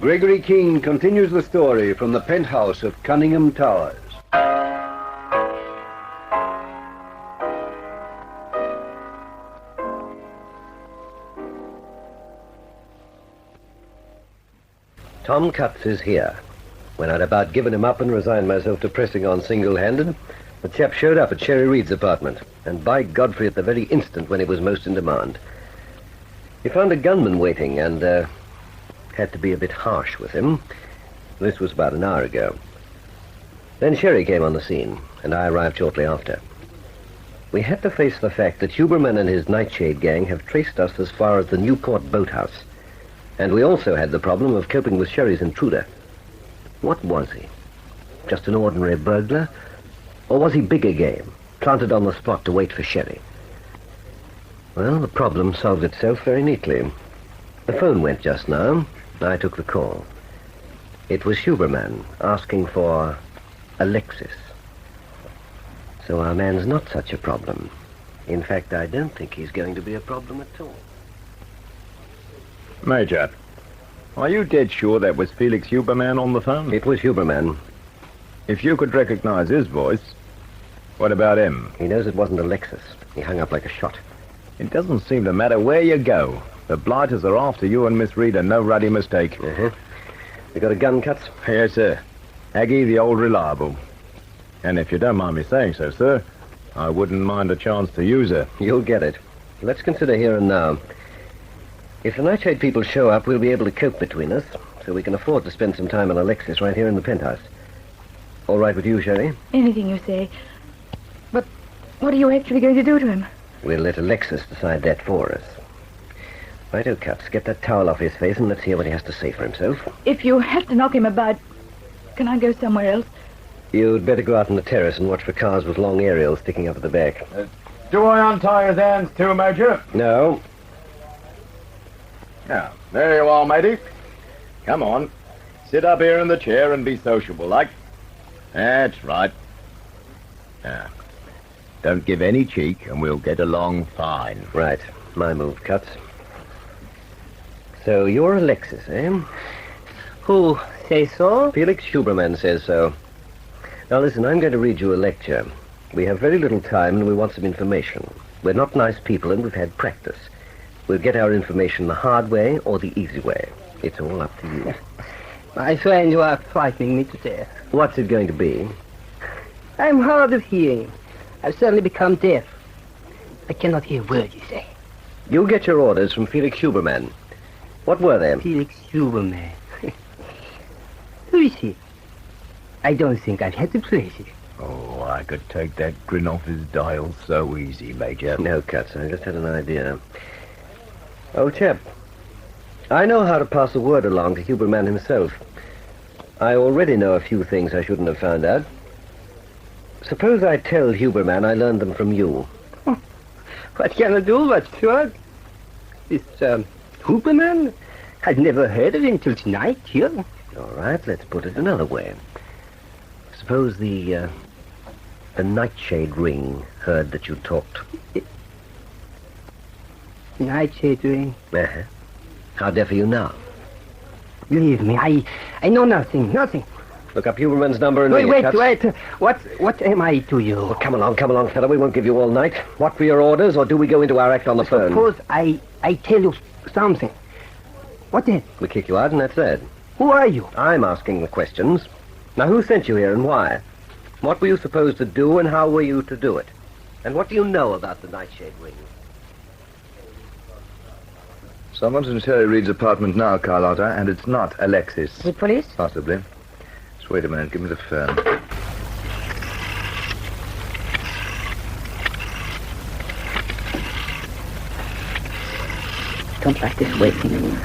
Gregory King continues the story from the penthouse of Cunningham Towers. Tom Cutts is here. When I'd about given him up and resigned myself to pressing on single-handed, the chap showed up at Sherry Reed's apartment, and by Godfrey at the very instant when he was most in demand. He found a gunman waiting and had to be a bit harsh with him. This was about an hour ago. Then Sherry came on the scene, and I arrived shortly after. We had to face the fact that Huberman and his NightShade gang have traced us as far as the Newport boathouse. And we also had the problem of coping with Sherry's intruder. What was he? Just an ordinary burglar? Or was he bigger game, planted on the spot to wait for Sherry? Well, the problem solved itself very neatly. The phone went just now. I took the call. It was Huberman asking for Alexis. So our man's not such a problem. In fact, I don't think he's going to be a problem at all. Major, are you dead sure that was Felix Huberman on the phone? It was Huberman. If you could recognize his voice, what about him? He knows it wasn't Alexis. He hung up like a shot. It doesn't seem to matter where you go. The blighters are after you and Miss Reed, and no ruddy mistake. You got a gun, Cutts? Yes, sir. Aggie, the old reliable. And if you don't mind me saying so, sir, I wouldn't mind a chance to use her. You'll get it. Let's consider here and now. If the NightShade people show up, we'll be able to cope between us, so we can afford to spend some time on Alexis right here in the penthouse. All right with you, Sherry? Anything you say. But what are you actually going to do to him? We'll let Alexis decide that for us. Righto, Cutts, get that towel off his face and let's hear what he has to say for himself. If you have to knock him about, can I go somewhere else? You'd better go out on the terrace and watch for cars with long aerials sticking up at the back. Do I untie his hands too, Major? No. Now, there you are, matey. Come on. Sit up here in the chair and be sociable, like. That's right. Now, don't give any cheek and we'll get along fine. Right. My move, Cutts. So you're Alexis, eh? Who says so? Felix Huberman says so. Now listen, I'm going to read you a lecture. We have very little time and we want some information. We're not nice people and we've had practice. We'll get our information the hard way or the easy way. It's all up to you. My friend, you are frightening me to death. What's it going to be? I'm hard of hearing. I've suddenly become deaf. I cannot hear a word you say. You'll get your orders from Felix Huberman. What were they? Felix Huberman. Who is he? I don't think I've had the pleasure. Oh, I could take that grin off his dial so easy, Major. No, Cutts, I just had an idea. Old chap, I know how to pass the word along to Huberman himself. I already know a few things I shouldn't have found out. Suppose I tell Huberman I learned them from you. What can I do but shrug? This, Huberman? I've never heard of him till tonight, here. All right, let's put it another way. Suppose the NightShade ring heard that you talked. NightShade ring? Uh-huh. How deaf are you now? Believe me, I know nothing. Look up Huberman's number and Wait, ring it, wait. Cutts. What am I to you? Well, come along, fella. We won't give you all night. What were your orders, or do we go into our act on the phone? Suppose I tell you something. What then? We kick you out and that's that. Who are you? I'm asking the questions. Now, who sent you here and why? What were you supposed to do and how were you to do it? And what do you know about the NightShade ring? Someone's in Sherry Reed's apartment now, Carlotta, and it's not Alexis. The police? Possibly. Just wait a minute. Give me the phone. Don't like this waiting.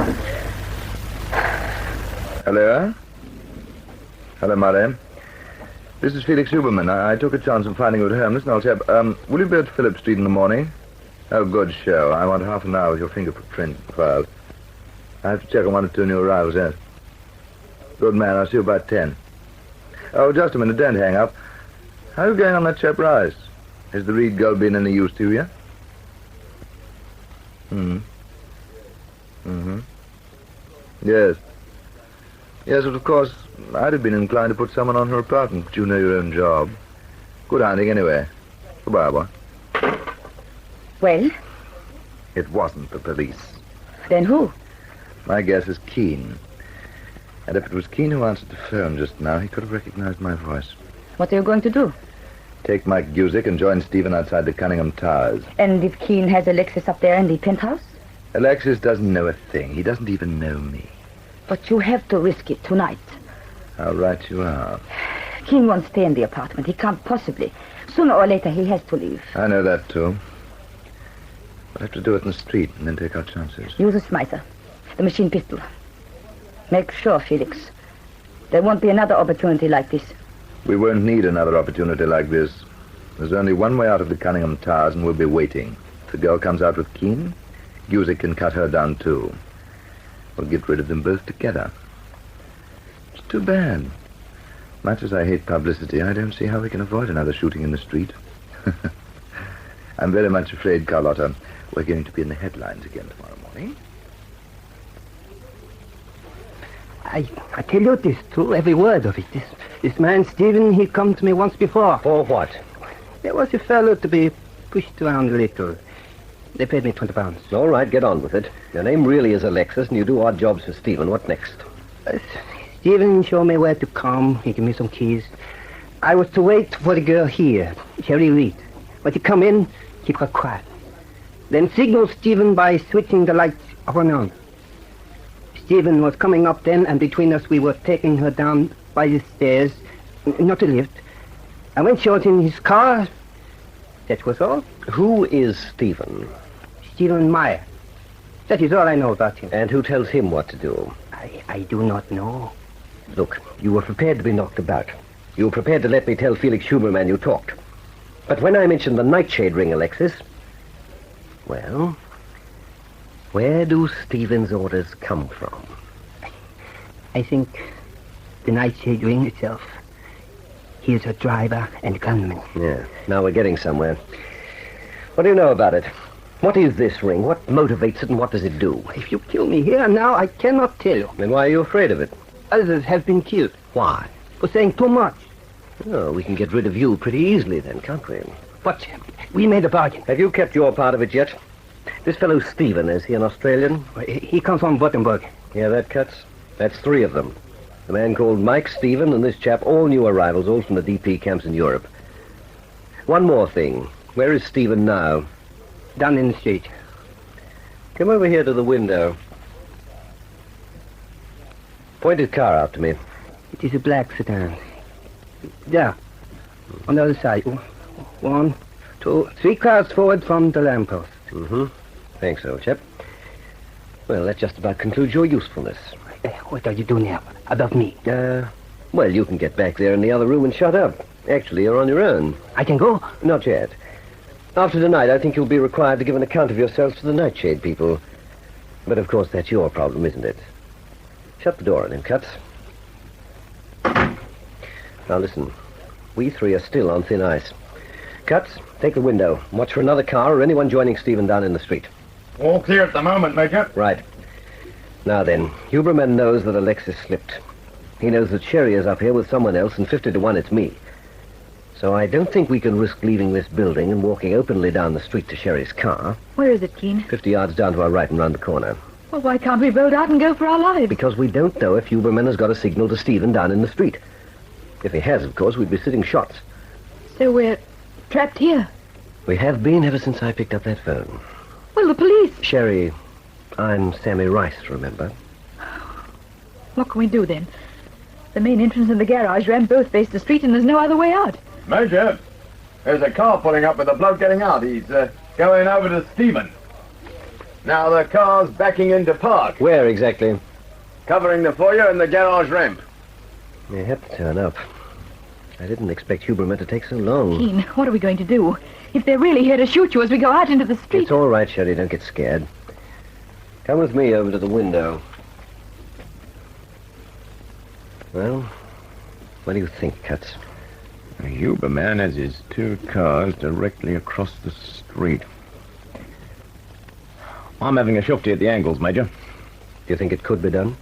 Hello? Hello, Murray. This is Felix Huberman. I took a chance of finding you at home. Listen, old chap, will you be at Phillip Street in the morning? Oh, good show. I want half an hour with your fingerprint filed. I have to check on one or two new arrivals, yes. Good man, I'll see you about 10. Oh, just a minute, don't hang up. How are you going on that chap Rice? Has the Reed gold been any use to you? Mm-hmm. Yes. Yes, but of course, I'd have been inclined to put someone on her apartment, but you know your own job. Good hunting, anyway. Goodbye, boy. Well, It wasn't the police. then who? My guess is Keene. And if it was Keene who answered the phone just now, he could have recognized my voice. What are you going to do? Take Mike Gusick and join Stephen outside the Cunningham Towers. And if Keene has Alexis up there in the penthouse? Alexis doesn't know a thing. He doesn't even know me. But you have to risk it tonight. How right you are. Keene won't stay in the apartment. He can't possibly. Sooner or later, he has to leave. I know that, too. We'll have to do it in the street and then take our chances. Use a Smyther, the machine pistol. Make sure, Felix. There won't be another opportunity like this. We won't need another opportunity like this. There's only one way out of the Cunningham Towers, and we'll be waiting. If the girl comes out with Keene, Gusick can cut her down, too. We'll get rid of them both together. It's too bad. Much as I hate publicity, I don't see how we can avoid another shooting in the street. I'm very much afraid, Carlotta, we're going to be in the headlines again tomorrow morning. I tell you this true, every word of it. This man, Stephen, he come to me once before. For what? There was a fellow to be pushed around a little. They paid me £20. All right, get on with it. Your name really is Alexis, and you do odd jobs for Stephen. What next? Stephen showed me where to come. He gave me some keys. I was to wait for the girl here, Sherry Reed. When she come in, keep her quiet. Then signal Stephen by switching the lights off and on. Stephen was coming up then, and between us we were taking her down by the stairs, not the lift. And when she was in his car, that was all. Who is Stephen? Stephen Meyer. That is all I know about him. And who tells him what to do? I do not know. Look, you were prepared to be knocked about. You were prepared to let me tell Felix Huberman you talked. But when I mentioned the NightShade ring, Alexis, well, where do Stephen's orders come from? I think the NightShade ring itself. He is a driver and gunman. Yeah, now we're getting somewhere. What do you know about it? What is this ring? What motivates it, and what does it do? If you kill me here now, I cannot tell you. Then why are you afraid of it? Others have been killed Why? for saying too much. Oh, we can get rid of you pretty easily then, can't we? But we made a bargain. Have you kept your part of it yet? This fellow Stephen, is he an Australian? He comes from Gothenburg. Yeah, that cuts. That's three of them. The man called Mike, Stephen, and this chap, all new arrivals, all from the DP camps in Europe. One more thing. Where is Stephen now? Down in the street. Come over here to the window. Point his car out to me. It is a black sedan. There. On the other side. 1, 2, 3 cars forward from the lamppost. Mm-hmm. Thanks, old chap. Well, that just about concludes your usefulness. What are you doing now? Above me. Well, you can get back there in the other room and shut up. Actually, you're on your own. I can go? Not yet. After tonight, I think you'll be required to give an account of yourselves to the NightShade people. But, of course, that's your problem, isn't it? Shut the door on him, Cuts. Now, listen. We three are still on thin ice. Cuts, take the window. Watch for another car or anyone joining Stephen down in the street. All clear at the moment, Major. Right. Now then, Huberman knows that Alexis slipped. He knows that Sherry is up here with someone else, and 50 to 1 it's me. So I don't think we can risk leaving this building and walking openly down the street to Sherry's car. Where is it, Keene? 50 yards down to our right and round the corner. Well, why can't we bolt out and go for our lives? Because we don't know if Huberman has got a signal to Stephen down in the street. If he has, of course, we'd be sitting shots. So we're trapped here. We have been ever since I picked up that phone. Well, the police. Sherry, I'm Sammy Rice, remember? What can we do, then? The main entrance and the garage ramp both face the street, and there's no other way out. Major, there's a car pulling up with a bloke getting out. He's going over to Stephen. Now the car's backing into park, Where exactly? covering the foyer and the garage ramp. You have to turn up. I didn't expect Huberman to take so long. Keene, what are we going to do? If they're really here to shoot you as we go out into the street... It's all right, Sherry. Don't get scared. Come with me over to the window. Well, what do you think, Cuts? Huberman has his 2 cars directly across the street. I'm having a shufty at the angles, Major. Do you think it could be done?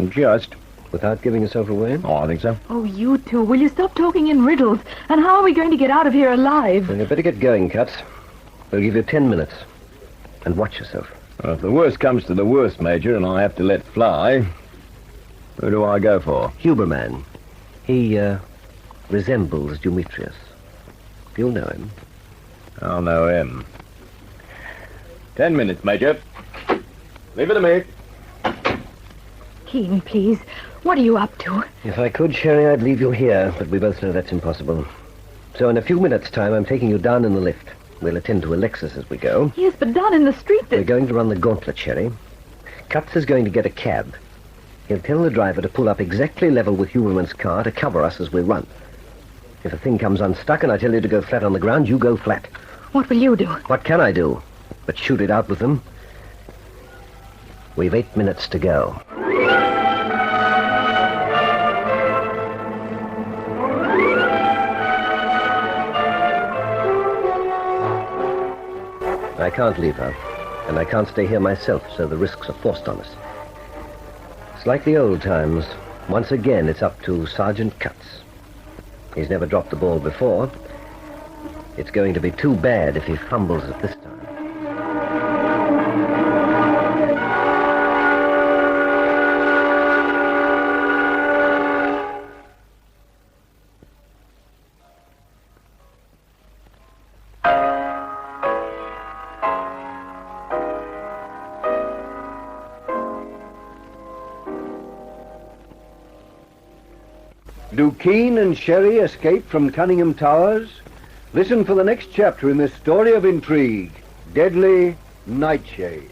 Just. Without giving yourself away? Oh, I think so. Oh, you two, will you stop talking in riddles? And how are we going to get out of here alive? Well, you better get going, Katz. We'll give you 10 minutes. And watch yourself. Well, if the worst comes to the worst, Major, and I have to let fly, who do I go for? Huberman. He, resembles Demetrius. You'll know him. I'll know him. 10 minutes, Major. Leave it to me. Keen, please. What are you up to? If I could, Sherry, I'd leave you here, but we both know that's impossible. So in a few minutes' time, I'm taking you down in the lift. We'll attend to Alexis as we go. Yes, but down in the street... We're going to run the gauntlet, Sherry. Cutts is going to get a cab. He'll tell the driver to pull up exactly level with Huberman's car to cover us as we run. If the thing comes unstuck and I tell you to go flat on the ground, you go flat. What will you do? What can I do? But shoot it out with them. We've 8 minutes to go. I can't leave her, and I can't stay here myself, so the risks are forced on us. It's like the old times. Once again, it's up to Sergeant Cutts. He's never dropped the ball before. It's going to be too bad if he fumbles it this time. Do Keene and Sherry escape from Cunningham Towers? Listen for the next chapter in this story of intrigue, Deadly Nightshade.